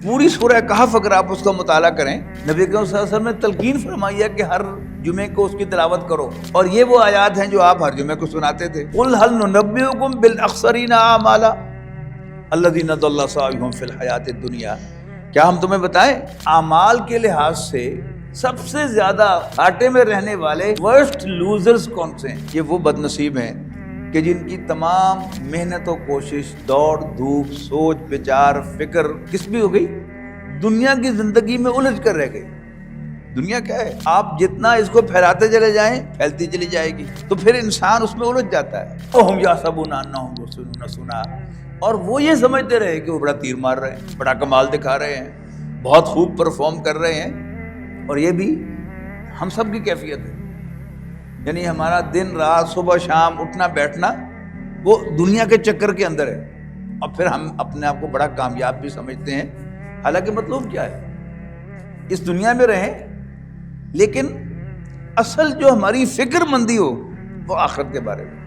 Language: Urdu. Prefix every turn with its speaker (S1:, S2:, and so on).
S1: پوری سورہ کہف اگر آپ اس کا مطالعہ کریں، نبی کریم صلی اللہ علیہ وسلم نے تلقین فرمائی ہے کہ ہر جمعے کو اس کی تلاوت کرو، اور یہ وہ آیات ہیں جو آپ ہر جمعے کو سناتے تھے۔ قُلْ هَلْ نُنَبِّئُكُمْ بِالْأَخْسَرِينَ أَعْمَالًا الَّذِينَ ضَلَّ سَعْيُهُمْ فِي الْحَيَاةِ الدُّنْيَا، کیا ہم تمہیں بتائیں اعمال کے لحاظ سے سب سے زیادہ گھاٹے میں رہنے والے ورسٹ لوزرز کون سے ہیں؟ یہ وہ بد نصیب ہیں کہ جن کی تمام محنت و کوشش، دوڑ دھوپ، سوچ بچار، فکر کس بھی ہو گئی؟ دنیا کی زندگی میں الجھ کر رہ گئی۔ دنیا کیا ہے؟ آپ جتنا اس کو پھیلاتے چلے جائیں پھیلتی چلی جائے گی، تو پھر انسان اس میں الجھ جاتا ہے۔ وَهُمْ يَحْسَبُونَ أَنَّهُمْ يُحْسِنُونَ صُنْعًا، اور وہ یہ سمجھتے رہے کہ وہ بڑا تیر مار رہے ہیں، بڑا کمال دکھا رہے ہیں، بہت خوب پرفارم کر رہے ہیں۔ اور یہ بھی ہم سب کی کیفیت ہے، یعنی ہمارا دن رات صبح شام اٹھنا بیٹھنا وہ دنیا کے چکر کے اندر ہے، اور پھر ہم اپنے آپ کو بڑا کامیاب بھی سمجھتے ہیں۔ حالانکہ مطلوب کیا ہے؟ اس دنیا میں رہیں لیکن اصل جو ہماری فکر مندی ہو وہ آخرت کے بارے میں۔